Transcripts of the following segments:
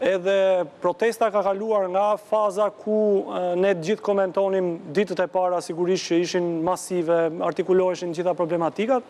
edhe protesta ka kaluar nga faza ku ne gjithë komentonim ditët e para sigurisht që ishin masive, artikuloheshin gjitha problematikat.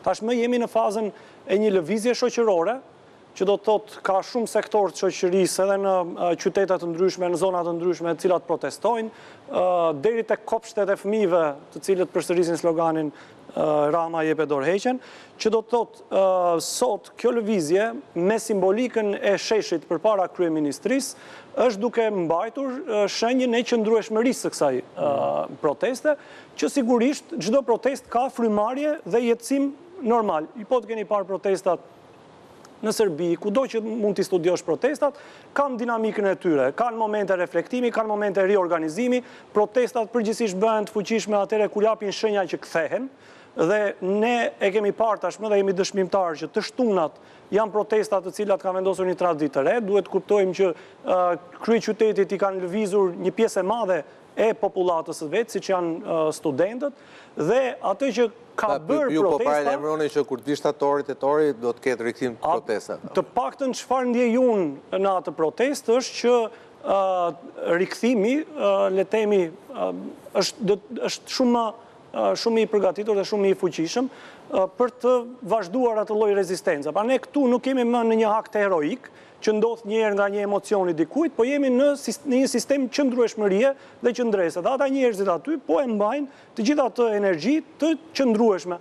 Tashmë jemi në fazën e një lëvizje shoqërore, që do të thotë ka shumë sektor të shoqërisë edhe në qytetet të ndryshme, në zonat të ndryshme, të cilat protestojnë, deri tek kopshtet e fëmijëve, të cilët përsërisin sloganin Rama jep e dorëheqjen, që do të thotë sot kjo lëvizje me simbolikën e sheshit përpara kryeministrisë është duke mbajtur shenjën e qëndrueshmërisë së kësaj proteste, që sigurisht çdo protest ka frymarrje dhe jetësim normal. Po të keni parë protestat në Serbi, kudo që mund t'i studiosh protestat, kanë dinamikën e tyre, kanë momente reflektimi, kanë momente riorganizimi, protestat përgjithsisht bëhen të fuqishme atëre kur japin shenja që kthehen, dhe ne e kemi parë tashmë dhe jemi dëshmimtarë që të shtunat janë protestat të cilat kanë vendosur një traditë të re, duhet kuptojmë që kryeqytetit i kanë lëvizur një pjesë e madhe e populatës së vetë, siç janë studentët, dhe atë që ka bërë ju po protesta... paralajmëroni që kur vi shtatori, tetori, do të ketë rikthim të protestave. Të paktën çfarë ndjej unë në atë protestë është që rikthimi, le të themi, është shumë i përgatitur dhe shumë i fuqishëm për të vazhduar atë lloj rezistenca. Pra ne këtu nuk kemi më në një akt heroik, që ndodh njerë nga një emocioni dikujt, po jemi në një sistem qëndrueshmërie dhe qëndrese. Dhe ata njerëzit aty po e mbajnë të gjitha të energji të qëndrueshme.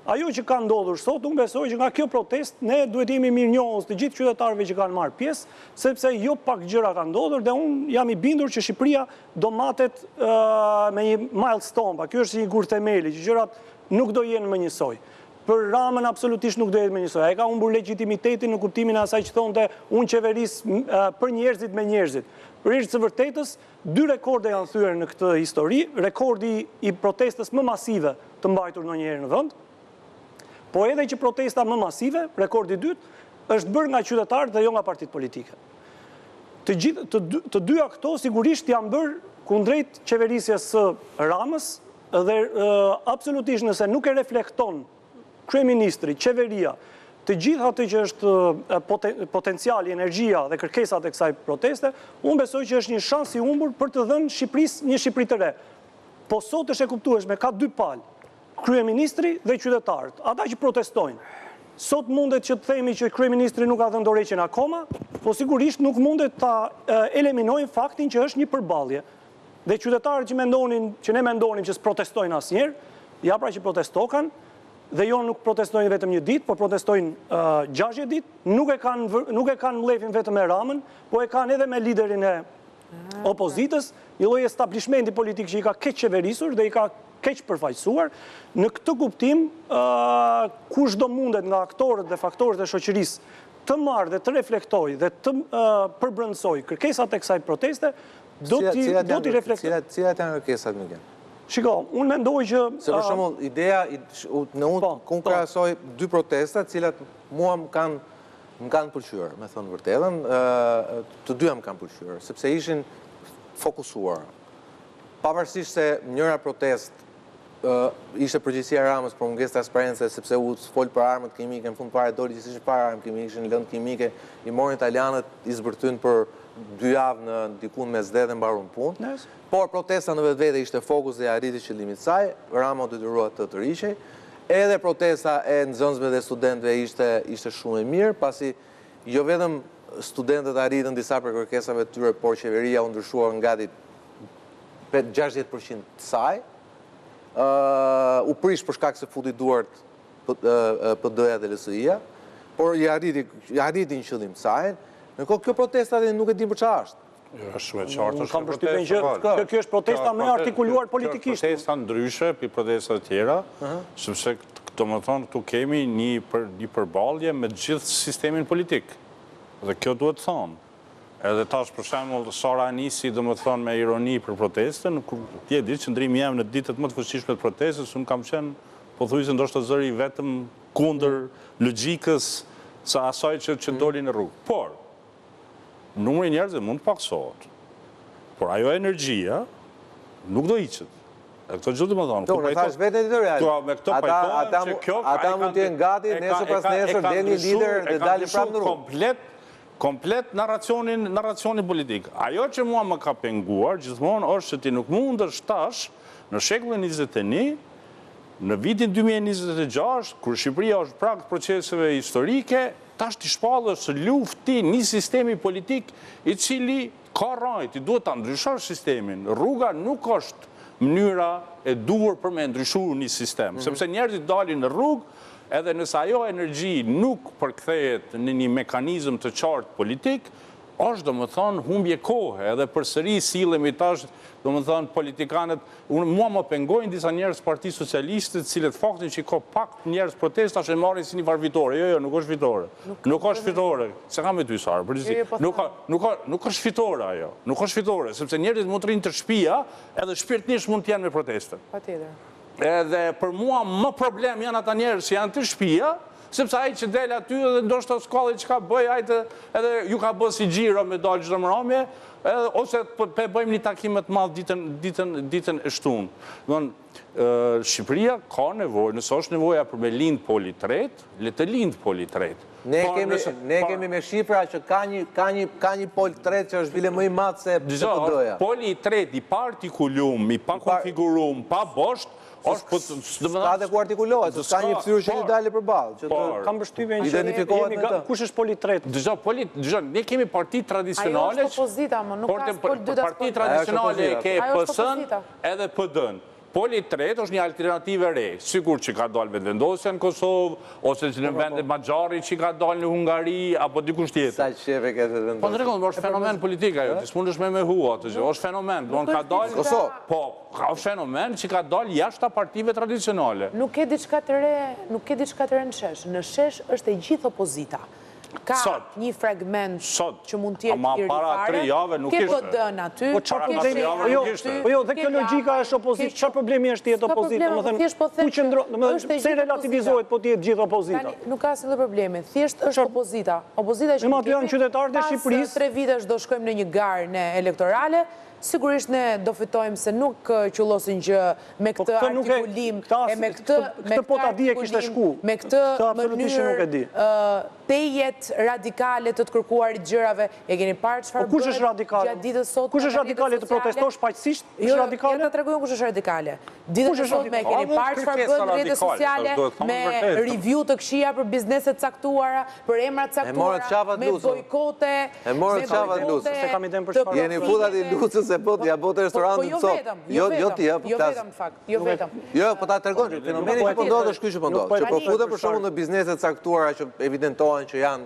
Ajo që ka ndodhur sot, unë besoj që nga kjo protest ne duhet jemi mirënjohës të gjithë qytetarëve që kanë marrë pjesë, sepse jo pak gjëra kanë ndodhur dhe unë jam i bindur që Shqipëria do matet me një milestone, pa kjo është një gur themeli, që gjërat nuk do jenë më njësoj. Për Ramën absolutisht nuk do jetë me njësoj. Ai ka humbur legitimitetin në kuptimin e asaj që thonte unë qeveris për njerëzit me njerëzit. Për së vërtetës, 2 rekorde janë thyer në këtë histori, rekordi i protestës më masive të mbajtur ndonjëherë në vend, po edhe që protesta më masive, rekordi i dytë, është bërë nga qytetarët dhe jo nga partitë politike. Të dyja këto sigurisht janë bërë kundrejt qeverisjes së Ramës dhe absolutisht nëse nuk e reflekton kryeministri, qeveria, të gjithë atë që është potenciali, energjia dhe kërkesat e kësaj proteste, unë besoj që është një shans i humbur për të dhënë Shqipërisë një Shqipëri të re. Po sot është e kuptueshme, ka 2 palë, kryeministri dhe qytetarët, ata që protestojnë. Sot mundet që të themi që kryeministri nuk ka dhënë dorëheqjen akoma, po sigurisht nuk mundet ta eliminojnë faktin që është një përballje. Dhe qytetarët që ne mendonim që s'protestojnë asnjëherë, ja pra që protestokan, dhe jo nuk protestojnë vetëm një ditë, po protestojnë 60 ditë, nuk e kanë mlefin vetëm me Ramën, po e kanë edhe me liderin e opozitës, një lloj establishmenti politik që i ka keq qeverisur dhe i ka keq përfaqësuar. Në këtë kuptim, kushdo mundet nga aktorët dhe faktorët e shoqërisë të marrë dhe të reflektojë dhe të përbrëndësojë kërkesat e kësaj proteste, do t'i reflektojë. Cilat janë kërkesat, Miguel? Shiko, unë mendoj që... Se për shembull, ideja, në unë krahasoj 2 protesta, cilat mua më kanë pëlqyer, me thënë vërtetën, të dyja më kanë pëlqyer, sepse ishin fokusuar. Pavarësisht se njëra protest ishte përgjegjësia e Ramës për mungesë transparence, sepse u fol për armët kimike, në fund fare doli që s'ishin para armë kimike, ishin lëndë kimike, i morin italianët, i zbërthyn për 2 javë në dikun mes dhe mbarun punë. Por protesta në vetvete ishte fokus dhe arriti qëllimit saj, Rama detyrua të riqej. Edhe protesta e nxënësve dhe studentëve ishte shumë e mirë, pasi jo vetëm studentët arritën disa për kërkesave të tyre, por qeveria u ndryshuar ngati 60% të saj. U prish për shkak se futi duart PD-ja dhe LSI-ja, por i arriti një qëllim të saj. Në kohë kjo protesta nuk e dim për çfarë është. Është shumë e qartë, është kam përshtypjen që kjo është protesta më artikuluar politikisht. Protesta ndryshe për protesta tjera, sepse domethënë këtu kemi një përballje me gjithë sistemin politik. Dhe kjo duhet thonë. Edhe tash për shembull Sara nisi domethënë me ironi për protestën, kur ti e di qëndrimi jam në ditët më të fuqishme të protestës, unë kam qenë pothuajse ndoshta zëri vetëm kundër logjikës së asaj që doli në rrugë. Por numri i njerëzve mund të paksohet. Por ajo energjia nuk do hiqet. E këto gjithë më thonë. Në thash vetë editorial. Ata mund të jenë gati, nesër pas nesër, del një lider dhe dalin prapë në rrugë. Komplet komplet narracionin politik. Ajo që mua më ka penguar, gjithmonë është që ti nuk mundësh tash, në shekullin 21, në vitin 2026, kur Shqipëria është prag të proceseve historike, tash ti shpallësh lufti një sistemi politik i cili ka rajt, ti duhet ta ndryshosh sistemin. Rruga nuk është mënyra e duhur për me ndryshu një sistem, sepse njerëzit dalin në rrugë, edhe nëse ajo energji nuk përkthehet në një mekanizëm të qartë politik, është domethënë humbje kohe, edhe përsëri sillemi tash, domethënë politikanët, mua më pengojnë disa njerëz Partisë Socialiste, të cilët faktin që ka pak njerëz protestash e marrin si një farë fitore. Jo, nuk është fitore. Nuk është fitore. Se kam me ty Sara, përgjithësi. Nuk është fitore ajo. Nuk është fitore, sepse njerëzit mund të rinë të shtëpia, edhe shpirtnisht mund të jenë me proteste. Patjetër. Edhe për mua më problem janë ata njerëz që janë të shtëpia, sepse ai që del aty edhe ndoshta s'kalli çka bëj, ajtë edhe ju ka bë si xhiro me dalë çdo mramje, ose bëjmë një takim më të madh ditën e shtunë. Domthonë Shqipëria ka nevojë, nëse është nevoja për me lind poli tret, le të lind poli tret. Ne kemi me shifra që ka një pol tret që është bile më i madh se PD-ja. Poli tret i partikulum, i pa konfigurum, pa bosht, Ska dhe ku artikulohet, s'ka një fytyrë që një dalë përballë. Kam përshtypjen që kush është poli tret? Dëgjoj, ne kemi parti tradicionale. Ajo është opozita, më nuk ka pol dytë as pol. Parti tradicionale e ke PS-n edhe PD-n. Poli tret është një alternativë re, sigur që ka dalë vendvendosja në Kosovë, ose që në vendet Maxhari që ka dalë në Hungari, apo dikush tjetër. Sa qefe këtë vendosje? Po në rregull, është fenomen politik ajo, ti s'mundesh me hua atë gjë, është fenomen, do ka dalë Kosovë. Po, ka fenomen që ka dalë jashtë partive tradicionale. Nuk ke diçka të re në shesh. Në shesh është e gjithë opozita. Ka një fragment që mund t'jetë i rifare, ke PD-n aty, Po jo, dhe kjo logjika është opozit, çfarë problemi është tjetë opozit? Pse relativizohet po tjetë gjithë opozita? Nuk ka asnjë problemi, thjesht është opozita. Opozita që pas 3 vitesh do shkojmë në një garë elektorale, sigurisht ne do fitojmë se nuk qullosin gjë me këtë artikulim, me këtë mënyrë tejet radikale të kërkuarit gjërave, e keni parë çfarë bëhet gjatë ditës sot. Kush është radikale të protestosh paqësisht? Jo, ja ta tregojmë kush është radikale. Ditën e sotme e keni parë çfarë bën në rrjetet sociale me review të këqija për bizneset caktuara, për emra të caktuara, me bojkote, jeni futat i lucës se po t'ja botë restorantin sot. Jo vetëm fakt, jo vetëm. Jo, po ta tregon, fenomeni që po ndodh është ky që po ndodh. Që po futen për shembull në bizneset caktuara që evidentohen që janë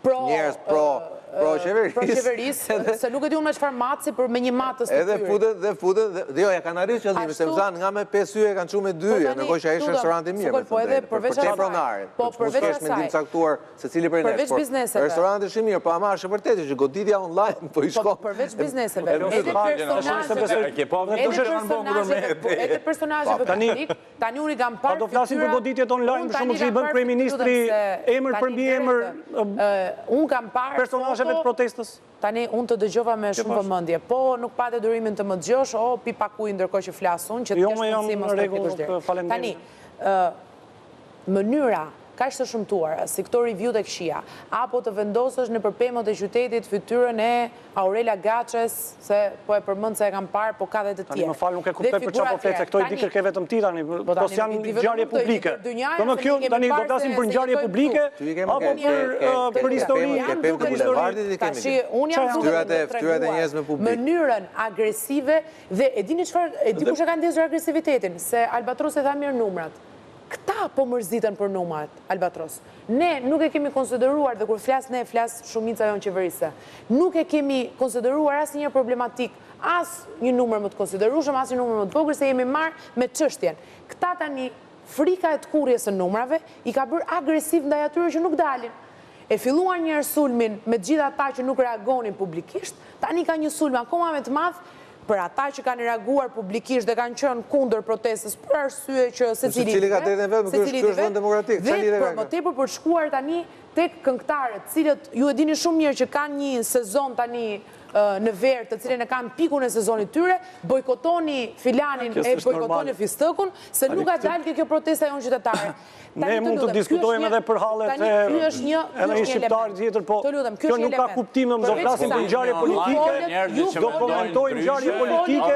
njerëz pro-qeverisë, se nuk e di unë me çfarë matësi, për me një matës të tyre. Dhe futen, jo, ja kanë arrit qëllimin, se më thanë nga me 5 yje kanë çuar me 2 yje, ndërkohë që ai është restoranti mirë. Po edhe përveç asaj. Po përveç asaj. Përveç bizneseve. Restoranti është i mirë, po ama është e vërtetë që goditja online po i shkon. Përveç bizneseve. Edhe personazheve politik, tani unë kam parë. Do flasim për goditjet online, për shembull që i bën kryeministri emër për mbi emër. Unë kam parë personazheve të protestës. Tani unë të dëgjova me shumë vëmendje. Po nuk pate durimin të më dëgjosh, o pi pakuj ndërkohë që flas unë, që të kesh mundësi mos të fitosh deri. Tani, mënyra kaq të shëmtuara, si këto review të këqija, apo të vendosësh në përpemët e qytetit fytyrën e Aurela Gaçes, se po e përmend se e kam parë, po ka dhe të tjerë. Tani më fal, nuk e kuptoj për çfarë po flet, se këto i di kërke vetëm ti tani, po janë ngjarje publike. Do kjo tani do flasim për ngjarje publike apo për histori. Tashi unë jam fytyrat e njerëzve publik. Mënyrën agresive dhe e dini çfarë, e di kush e ka ndezur agresivitetin, se Albatros e tha mirë numrat. Këta po mërziten për numrat, Albatros. Ne nuk e kemi konsideruar, dhe kur ne flas shumica jonë qeverisë, nuk e kemi konsideruar asnjë problematik, as një numër më të konsiderueshëm, as një numër më të vogël, se jemi marrë me çështjen. Këta tani, frika e të kurrjes së numrave i ka bërë agresiv ndaj atyre që nuk dalin. E filluar një sulmin me të gjithë ata që nuk reagonin publikisht, tani ka një sulm akoma më të madh për ata që kanë reaguar publikisht dhe kanë qenë kundër protestës për arsye që secili ka drejtën vetë, ky është vend demokratik. Dhe për më tepër për shkuar tani tek këngëtarët, cilët ju e dini shumë mirë që kanë një sezon tani në verë të cilën e kanë pikun e sezonit tyre, bojkotoni filanin e bojkotoni fistëkun, se nuk ka dalë kjo protesta jonë qytetare. Ne mund të diskutojmë edhe për hallet e edhe një shqiptar tjetër, po kjo nuk ka kuptim, do flasim për ngjarje politike, do komentojmë ngjarje politike,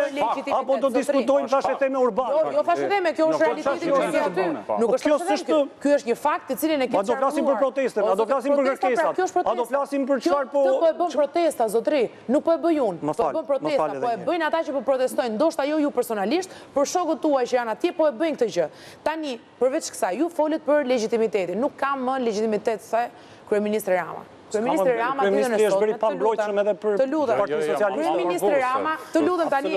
apo do diskutojmë fasheteme urbane. Jo fasheteme, kjo është realiteti që është aty. Nuk është fasheteme, kjo është një fakt i cilin e ke qarkuar. A do flasim për protestën, a do flasim për kërkesat, a do flasim për çfarë po... Kjo po e bën protesta, zotri, nuk po e bëj unë, po e bën protesta, po e bëjnë ata që po protestojnë, ndoshta jo ju personalisht, për shokët tuaj që janë atje, po e bëjnë këtë gjë. Tani, përveç kësaj, ju folet për legjitimitetin, nuk kam më legitimitet se kryeministri Rama. Kryeministri Rama Kryeministri është bëri pa mbrojtshëm edhe për Partinë Socialiste. Kryeministri Rama, të lutem tani,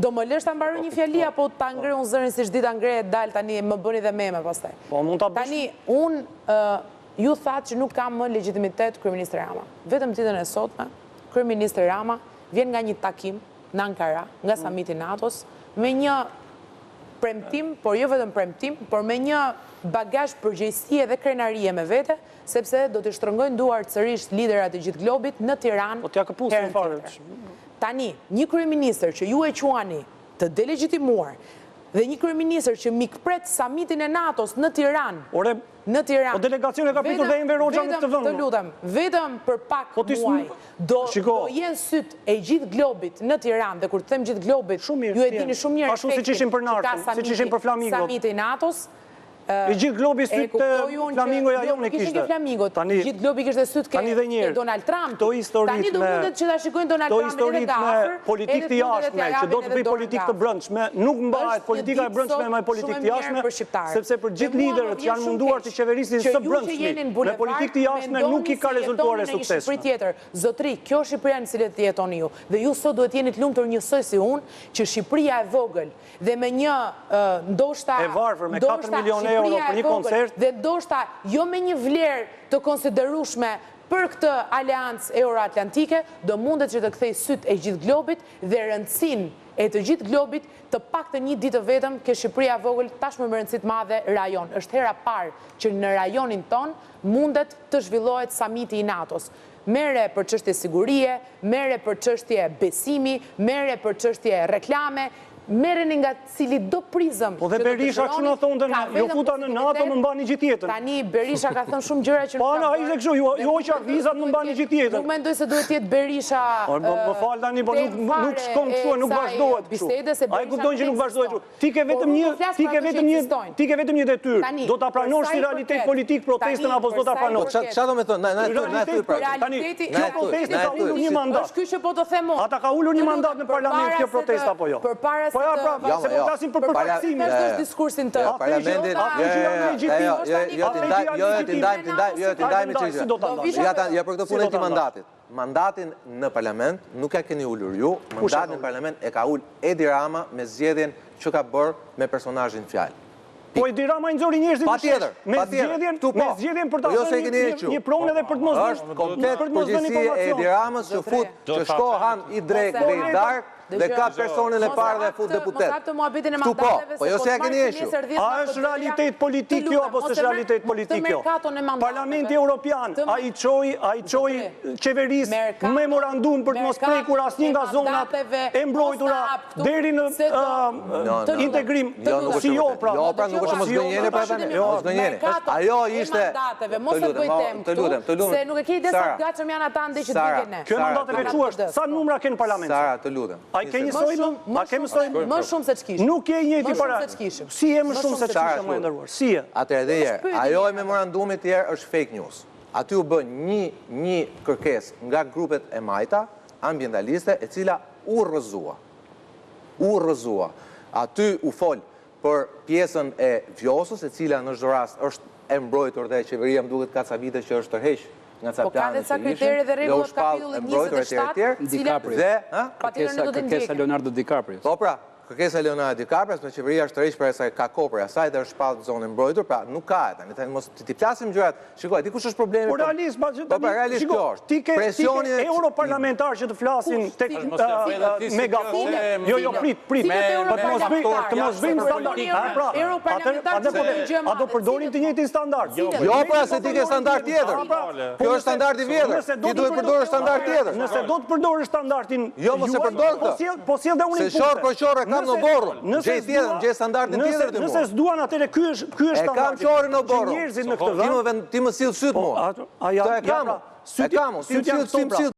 do më lësh ta mbaroj një fjali apo ta ngre unë zërin siç dita ngre dal tani më bëni dhe meme pastaj. Po mund ta bësh. Tani unë ju thatë që nuk kam më legitimitet kryeministri Rama. Vetëm ditën e sotme, kryeministri Rama vjen nga një takim në Ankara, nga samiti NATO-s, me një premtim, por jo vetëm premtim, por me një bagazh përgjegjësie dhe krenarie me vete, sepse do të shtrëngojnë duart sërish liderat e gjithë globit në Tiranë. Po t'ja këpusin fare. Tani, një kryeministër që ju e quani të delegitimuar dhe një kryeministër që mikpret samitin e NATO-s në Tiranë. Në Tiranë. Po delegacion e ka pritur dhe Enver Hoxha në këtë vend. Të lutem, vetëm për pak muaj do jenë syt e gjithë globit në Tiranë, dhe kur të them gjithë globit, ju e dini shumë mirë ashtu siç ishin për NATO, siç ishin për Flamingo. Samiti i NATO-s. I gjithë globi syt të Flamingoja jonë kishte. Kishin ke Flamingo, gjithë globi kishte syt ke Donald Trump. Tani do mundet që ta shikojnë Donald Trump edhe nga afër. Politikë të jashtme, që do të bëj politikë të brendshme, nuk mbahet politika e brendshme me politikë të jashtme, sepse për gjithë liderët që janë munduar të qeverisin së brendshmi, me politikë të jashtme nuk i ka rezultuar e suksesshme. Zotri, kjo Shqipëria në cilën jetoni ju, dhe ju sot duhet jeni të lumtur njësoj si unë, që Shqipëria e vogël dhe me një ndoshta e varfër me 4 milionë euro për një koncert, dhe ndoshta jo me një vlerë të konsiderueshme për këtë aleancë euroatlantike, do mundet që të kthej syt e gjithë globit dhe rëndësinë e të gjithë globit të paktën një ditë vetëm ke Shqipëria e vogël tashmë me rëndësi të madhe rajon. Është hera parë që në rajonin ton mundet të zhvillohet samiti i NATO-s. Mere për çështje sigurie, mere për çështje besimi, mere për çështje reklame, merren nga cili do prizëm. Po dhe Berisha kështu na thonë, jo futa në NATO, më mbani gjithë jetën. Tani Berisha ka thënë shumë gjëra që nuk. Pa, ai ishte kështu, ju hoqja vizat, më mbani gjithë jetën. Nuk mendoj se duhet të jetë Berisha. Më fal tani, po nuk shkon kështu, nuk vazhdohet kështu. Ai kupton që nuk vazhdohet kështu. Ti ke vetëm një detyrë. Do ta pranosh si realitet politik protestën apo s'do ta pranosh? Çfarë do të thonë? Na thyr pra. Tani, kjo protestë ka ulur një mandat. Është ky që po të them unë. Ata ka ulur një mandat në parlament kjo protestë apo jo? Po ja pra, se po flasim për përfaqësimin e diskursin të. Parlamentit, ja për këtë punë të mandatit. Mandatin në parlament nuk e keni ulur ju, mandatin në parlament e ka ul Edi Rama me zgjedhjen që ka bërë me personazhin fjalë. Po Edi Rama i nxori njerëzit me zgjedhjen për ta thënë një pronë edhe për të mos është komplet përgjegjësia e Edi Ramës që shkohan i drejt dhe i darkë dhe ka personin e parë dhe fut deputet. Këtu po jo se ja keni eshu. A është realitet politik jo, apo s'është realitet politik jo? Parlamenti Europian, a i qoj qeverisë memorandum për të mos prekur asnjë nga zonat e mbrojtura deri në integrim si jo pra. Jo pra, nuk është mos gënjeni pra tani. Mos gënjeni. Ajo ishte të lutem. Se nuk e ke ide sa gatshëm janë ata ndaj që diken ne. Kjo mandateve quhet, sa numra ke në parlament? Sara, të lutem. A ke njësojnë? Më shumë se ç'kishim. Nuk e njëjti para. Si e më shumë se ç'kishim më ndëruar? Si e? Atëherë dhe herë, ajo e memorandumit tjerë është fake news. Aty u bën një kërkesë nga grupet e majta ambientaliste e cila u rrëzua. Aty u fol për pjesën e Vjosës, e cila në çdo rast është e mbrojtur dhe qeveria më duket ka ca vite që është tërheq. Po ka dhe ca kriteri dhe rregullat kapitullit 27, cilat Kërkesa Leonardo DiCaprio. Po pra, kërkesa e Leonardo DiCaprio me qeveria shtërheqë për asaj ka kohë për asaj dhe është shpallë zonë mbrojtur, pra nuk ka tani mos ti flasim gjërat. Shikoj, di kush është problemi? Po realisht, realisht kjo është. Ti ke europarlamentar që të flasin tek megafone. Jo, prit. Të mos bëjmë standard. A do përdorin të njëjtin standard? Jo, pra se ti ke standard tjetër. Kjo është standardi vjetër. Ti duhet përdorësh standard tjetër. Nëse do të përdorësh standardin, jo, mos e përdor këtë. Po sjell dhe unë. Se shor për shor e kam në borrën. Gjej tjetër, gjej standardin tjetër ti mua. Nëse s'duan atëre ky është standardi. E kam qorën në borën. Njerëzit në këtë vend. Ti më sill syt mua. E kam. Ti më sill